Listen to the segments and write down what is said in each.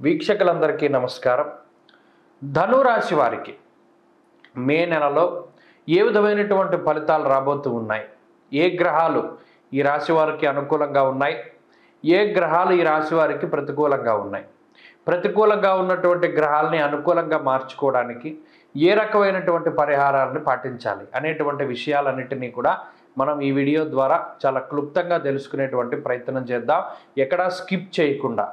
వీక్షకులందరికీ నమస్కారం. ధనురాశి వారికి మే నెలలో ఏ విధమైనటువంటి ఫలితాలు రాబోతూ ఉన్నాయి, ఏ గ్రహాలు ఈ రాశి వారికి అనుకూలంగా ఉన్నాయి, ఏ గ్రహాలు ఈ రాశి వారికి ప్రతికూలంగా ఉన్నాయి, ప్రతికూలంగా ఉన్నటువంటి గ్రహాలని అనుకూలంగా మార్చుకోవడానికి ఏ రకమైనటువంటి పరిహారాలను పాటించాలి అనేటువంటి విషయాలన్నిటినీ కూడా మనం ఈ వీడియో ద్వారా చాలా క్లుప్తంగా తెలుసుకునేటువంటి ప్రయత్నం చేద్దాం. ఎక్కడా స్కిప్ చేయకుండా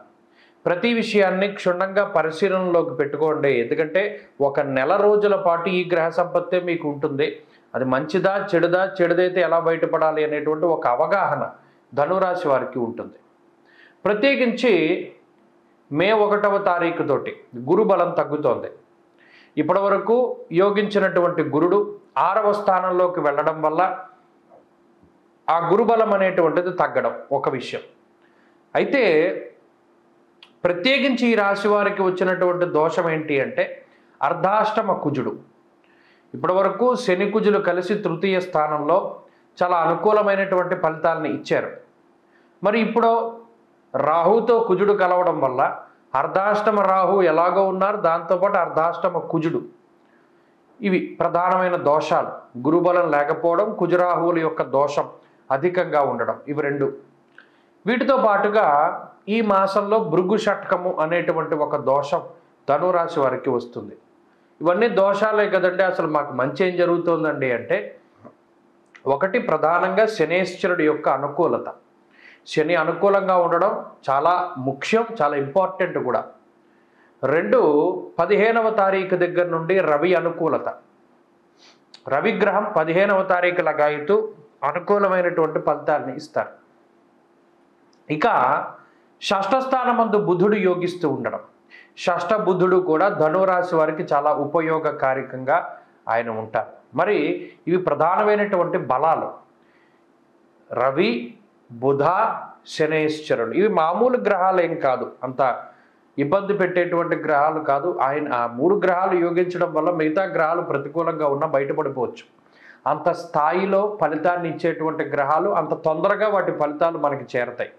ప్రతి విషయాన్ని క్షుణ్ణంగా పరిశీలనలోకి పెట్టుకోండి. ఎందుకంటే ఒక నెల రోజుల పాటు ఈ గ్రహ సంపత్తే మీకు ఉంటుంది. అది మంచిదా చెడుదా, చెడుదైతే ఎలా బయటపడాలి అనేటువంటి ఒక అవగాహన ధనురాశి వారికి ఉంటుంది. ప్రత్యేకించి మే 1వ తారీఖు తోటి గురు బలం తగ్గుతోంది. ఇప్పటి వరకు యోగించినటువంటి గురుడు 6వ స్థానంలోకి వెళ్ళడం వల్ల ఆ గురుబలం అనేటువంటిది తగ్గడం ఒక విషయం. అయితే ప్రత్యేకించి ఈ రాశి వారికి వచ్చినటువంటి దోషం ఏంటి అంటే అర్ధాష్టమ కుజుడు. ఇప్పటి వరకు శని కుజులు కలిసి తృతీయ స్థానంలో చాలా అనుకూలమైనటువంటి ఫలితాలని ఇచ్చారు. మరి ఇప్పుడు రాహుతో కుజుడు కలవడం వల్ల అర్ధాష్టమ రాహు ఎలాగో ఉన్నారు, దాంతోపాటు అర్ధాష్టమ కుజుడు, ఇవి ప్రధానమైన దోషాలు. గురుబలం లేకపోవడం, కుజరాహువుల యొక్క దోషం అధికంగా ఉండడం, ఇవి రెండు. వీటితో పాటుగా ఈ మాసంలో భృగు షట్కము అనేటువంటి ఒక దోషం ధనురాశి వారికి వస్తుంది. ఇవన్నీ దోషాలే కదండి, అసలు మాకు మంచి ఏం జరుగుతుందండి అంటే, ఒకటి ప్రధానంగా శనేశ్వరుడి యొక్క అనుకూలత. శని అనుకూలంగా ఉండడం చాలా ముఖ్యం, చాలా ఇంపార్టెంట్ కూడా. రెండు, 15వ తారీఖు దగ్గర నుండి రవి అనుకూలత. రవిగ్రహం 15వ తారీఖు లగాయితూ అనుకూలమైనటువంటి ఫలితాలని ఇస్తారు. ఇక షష్ఠ స్థానమందు బుధుడు యోగిస్తూ ఉండడం, షష్ఠ బుధుడు కూడా ధనురాశి వారికి చాలా ఉపయోగకారికంగా ఆయన ఉంటారు. మరి ఇవి ప్రధానమైనటువంటి బలాలు. రవి, బుధ, శనేశ్వరుడు ఇవి మామూలు గ్రహాలు ఏం కాదు, అంత ఇబ్బంది పెట్టేటువంటి గ్రహాలు కాదు. ఆయన ఆ 3 గ్రహాలు యోగించడం వల్ల మిగతా గ్రహాలు ప్రతికూలంగా ఉన్నా బయటపడిపోవచ్చు. అంత స్థాయిలో ఫలితాన్ని ఇచ్చేటువంటి గ్రహాలు అంత తొందరగా వాటి ఫలితాలు మనకి చేరతాయి.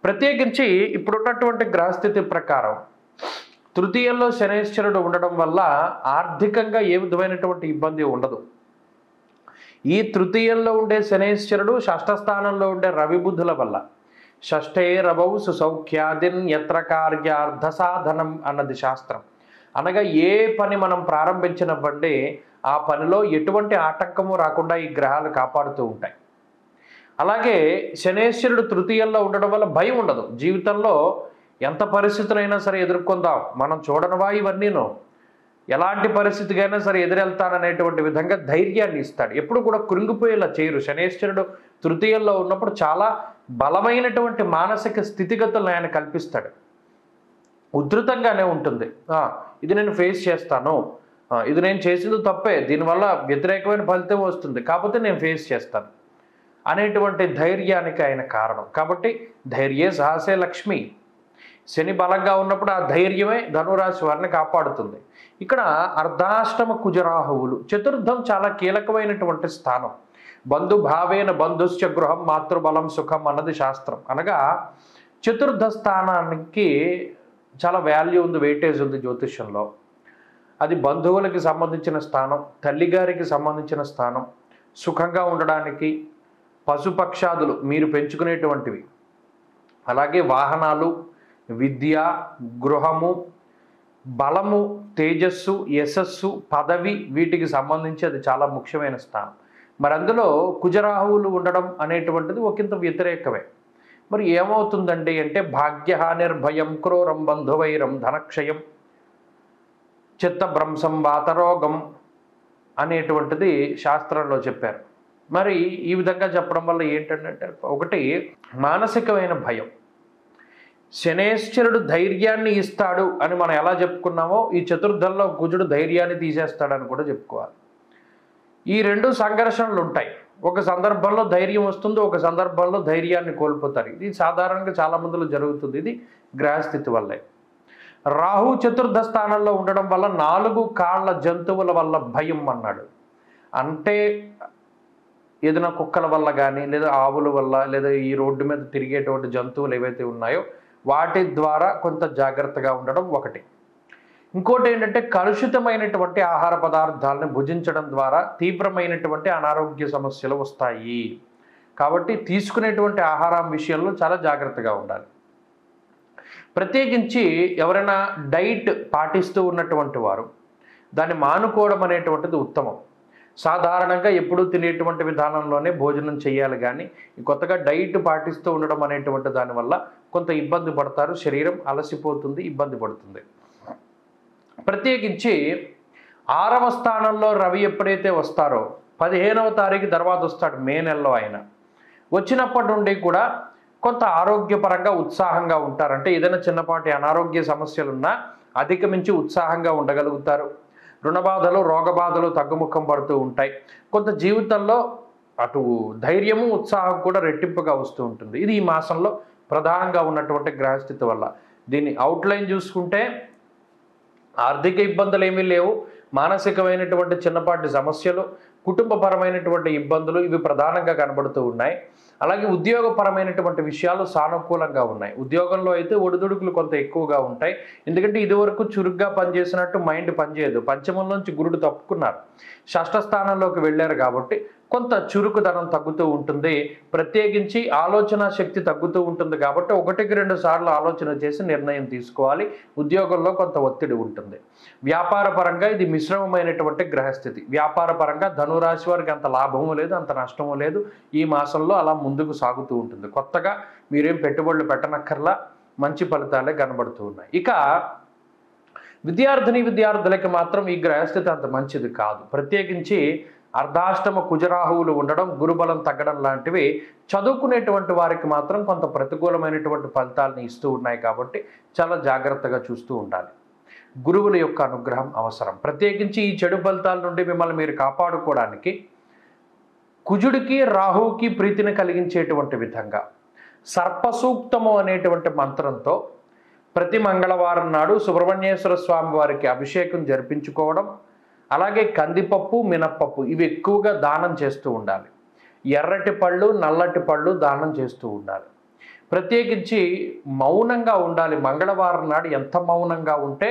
ప్రత్యేకించి ఇప్పుడున్నటువంటి గ్రహస్థితి ప్రకారం తృతీయంలో శనేశ్వరుడు ఉండడం వల్ల ఆర్థికంగా ఏ విధమైనటువంటి ఇబ్బంది ఉండదు. ఈ తృతీయంలో ఉండే శనేశ్వరుడు షష్ఠ స్థానంలో ఉండే రవి బుధుల వల్ల షష్ఠే రవౌ సుసౌఖ్యాదిన్ యత్ర కార్యార్థ సాధనం అన్నది శాస్త్రం. అనగా ఏ పని మనం ప్రారంభించినవ్వండి ఆ పనిలో ఎటువంటి ఆటంకము రాకుండా ఈ గ్రహాలు కాపాడుతూ ఉంటాయి. అలాగే శనేశ్వరుడు తృతీయంలో ఉండడం వల్ల భయం ఉండదు. జీవితంలో ఎంత పరిస్థితులైనా సరే ఎదుర్కొందాం, మనం చూడనవా ఇవన్నీను, ఎలాంటి పరిస్థితికైనా సరే ఎదురెళ్తాననేటువంటి విధంగా ధైర్యాన్ని ఇస్తాడు. ఎప్పుడు కూడా కృంగిపోయేలా చేయరు. శనేశ్వరుడు తృతీయంలో ఉన్నప్పుడు చాలా బలమైనటువంటి మానసిక స్థితిగతులను ఆయన కల్పిస్తాడు. ఉధృతంగానే ఉంటుంది. ఇది నేను ఫేస్ చేస్తాను, ఇది నేను చేసింది తప్పే, దీనివల్ల వ్యతిరేకమైన ఫలితం వస్తుంది, కాకపోతే నేను ఫేస్ చేస్తాను అనేటువంటి ధైర్యానికి ఆయన కారణం. కాబట్టి ధైర్యే సాహసే లక్ష్మి. శని బలంగా ఉన్నప్పుడు ఆ ధైర్యమే ధనురాశి వారిని కాపాడుతుంది. ఇక్కడ అర్ధాష్టమ కుజరాహువులు, చతుర్థం చాలా కీలకమైనటువంటి స్థానం. బంధుభావేన బంధుశ్చ గృహం మాతృబలం సుఖం అన్నది శాస్త్రం. అనగా చతుర్థ స్థానానికి చాలా వాల్యూ ఉంది, వెయిటేజ్ ఉంది జ్యోతిష్యంలో. అది బంధువులకి సంబంధించిన స్థానం, తల్లిగారికి సంబంధించిన స్థానం, సుఖంగా ఉండడానికి, పశుపక్షాదులు మీరు పెంచుకునేటువంటివి, అలాగే వాహనాలు, విద్య, గృహము, బలము, తేజస్సు, యశస్సు, పదవి, వీటికి సంబంధించి అది చాలా ముఖ్యమైన స్థానం. మరి అందులో కుజరాహువులు ఉండడం అనేటువంటిది ఒకంత వ్యతిరేకమే. మరి ఏమవుతుందండి అంటే భాగ్యహానిర్భయం క్రూరం బంధువైరం ధనక్షయం చిత్తభ్రంశం వాతరోగం అనేటువంటిది శాస్త్రంలో చెప్పారు. మరి ఈ విధంగా చెప్పడం వల్ల ఏంటంటే, ఒకటి మానసికమైన భయం. శనేశ్వరుడు ధైర్యాన్ని ఇస్తాడు అని మనం ఎలా చెప్పుకున్నామో ఈ చతుర్థంలో కుజుడు ధైర్యాన్ని తీసేస్తాడని కూడా చెప్పుకోవాలి. ఈ రెండు సంఘర్షణలు ఉంటాయి. ఒక సందర్భంలో ధైర్యం వస్తుంది, ఒక సందర్భంలో ధైర్యాన్ని కోల్పోతారు. ఇది సాధారణంగా చాలా మందిలో జరుగుతుంది. ఇది గ్రహస్థితి వల్లే. రాహు చతుర్థ స్థానంలో ఉండడం వల్ల 4 కాళ్ళ జంతువుల వల్ల భయం అన్నాడు. అంటే ఏదైనా కుక్కల వల్ల కానీ, లేదా ఆవుల వల్ల, లేదా ఈ రోడ్డు మీద తిరిగేటువంటి జంతువులు ఏవైతే ఉన్నాయో వాటి ద్వారా కొంత జాగ్రత్తగా ఉండడం ఒకటి. ఇంకోటి ఏంటంటే కలుషితమైనటువంటి ఆహార పదార్థాలను భుజించడం ద్వారా తీవ్రమైనటువంటి అనారోగ్య సమస్యలు వస్తాయి. కాబట్టి తీసుకునేటువంటి ఆహారం విషయంలో చాలా జాగ్రత్తగా ఉండాలి. ప్రత్యేకించి ఎవరైనా డైట్ పాటిస్తూ ఉన్నటువంటి వారు దాన్ని మానుకోవడం అనేటువంటిది ఉత్తమం. సాధారణంగా ఎప్పుడూ తినేటువంటి విధానంలోనే భోజనం చేయాలి, కానీ కొత్తగా డైట్ పాటిస్తూ ఉండడం అనేటువంటి దానివల్ల కొంత ఇబ్బంది పడతారు. శరీరం అలసిపోతుంది, ఇబ్బంది పడుతుంది. ప్రత్యేకించి 6వ స్థానంలో రవి ఎప్పుడైతే వస్తారో 15వ తారీఖు తర్వాత వస్తాడు, మే నెలలో. ఆయన వచ్చినప్పటి నుండి కూడా కొంత ఆరోగ్యపరంగా ఉత్సాహంగా ఉంటారు. అంటే ఏదైనా చిన్నపాటి అనారోగ్య సమస్యలున్నా అధిగమించి ఉత్సాహంగా ఉండగలుగుతారు. రుణబాధలు, రోగబాధలు తగ్గుముఖం పడుతూ ఉంటాయి. కొంత జీవితంలో అటు ధైర్యము, ఉత్సాహం కూడా రెట్టింపుగా వస్తూ ఉంటుంది. ఇది ఈ మాసంలో ప్రధానంగా ఉన్నటువంటి గ్రహస్థితి వల్ల. దీన్ని అవుట్లైన్ చూసుకుంటే ఆర్థిక ఇబ్బందులు ఏమీ లేవు, మానసికమైనటువంటి చిన్నపాటి సమస్యలు, కుటుంబపరమైనటువంటి ఇబ్బందులు ఇవి ప్రధానంగా కనబడుతూ ఉన్నాయి. అలాగే ఉద్యోగపరమైనటువంటి విషయాలు సానుకూలంగా ఉన్నాయి. ఉద్యోగంలో అయితే ఒడిదుడుకులు కొంత ఎక్కువగా ఉంటాయి. ఎందుకంటే ఇదివరకు చురుగ్గా పనిచేసినట్టు మైండ్ పనిచేయదు. పంచమం నుంచి గురుడు తప్పుకున్నారు, షష్ఠ స్థానంలోకి వెళ్ళారు. కాబట్టి కొంత చురుకుదనం తగ్గుతూ ఉంటుంది. ప్రత్యేకించి ఆలోచన శక్తి తగ్గుతూ ఉంటుంది. కాబట్టి 1-2 సార్లు ఆలోచన చేసి నిర్ణయం తీసుకోవాలి. ఉద్యోగంలో కొంత ఒత్తిడి ఉంటుంది. వ్యాపార పరంగా ఇది మిశ్రమమైనటువంటి గ్రహస్థితి. వ్యాపార పరంగా ధనురాశి వారికి అంత లాభము లేదు, అంత నష్టము లేదు. ఈ మాసంలో అలా ముందుకు సాగుతూ ఉంటుంది. కొత్తగా మీరేం పెట్టుబడులు పెట్టనక్కర్లా, మంచి ఫలితాలే కనబడుతూ ఉన్నాయి. ఇక విద్యార్థులకి మాత్రం ఈ గ్రహస్థితి అంత మంచిది కాదు. ప్రత్యేకించి అర్ధాష్టమ కుజరాహువులు ఉండడం, గురుబలం తగ్గడం లాంటివి చదువుకునేటువంటి వారికి మాత్రం కొంత ప్రతికూలమైనటువంటి ఫలితాలను ఇస్తూ ఉన్నాయి. కాబట్టి చాలా జాగ్రత్తగా చూస్తూ ఉండాలి. గురువుల యొక్క అనుగ్రహం అవసరం. ప్రత్యేకించి ఈ చెడు ఫలితాల నుండి మిమ్మల్ని మీరు కాపాడుకోవడానికి కుజుడికి, రాహువుకి ప్రీతిని కలిగించేటువంటి విధంగా సర్పసూక్తము అనేటువంటి మంత్రంతో ప్రతి మంగళవారం నాడు సుబ్రహ్మణ్యేశ్వర స్వామి వారికి అభిషేకం జరిపించుకోవడం, అలాగే కందిపప్పు, మినప్పప్పు ఇవి ఎక్కువగా దానం చేస్తూ ఉండాలి. ఎర్రటి పళ్ళు, నల్లటి పళ్ళు దానం చేస్తూ ఉండాలి. ప్రత్యేకించి మౌనంగా ఉండాలి. మంగళవారం నాడు ఎంత మౌనంగా ఉంటే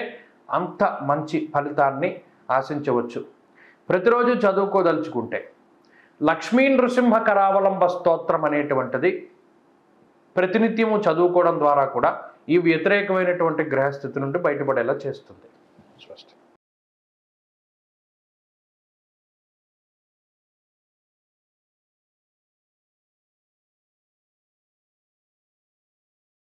అంత మంచి ఫలితాన్ని ఆశించవచ్చు. ప్రతిరోజు చదువుకోదలుచుకుంటే లక్ష్మీ నృసింహ కరావలంబ స్తోత్రం అనేటువంటిది ప్రతినిత్యము చదువుకోవడం ద్వారా కూడా ఈ వ్యతిరేకమైనటువంటి గ్రహస్థితి నుండి బయటపడేలా చేస్తుంది. స్పష్టం.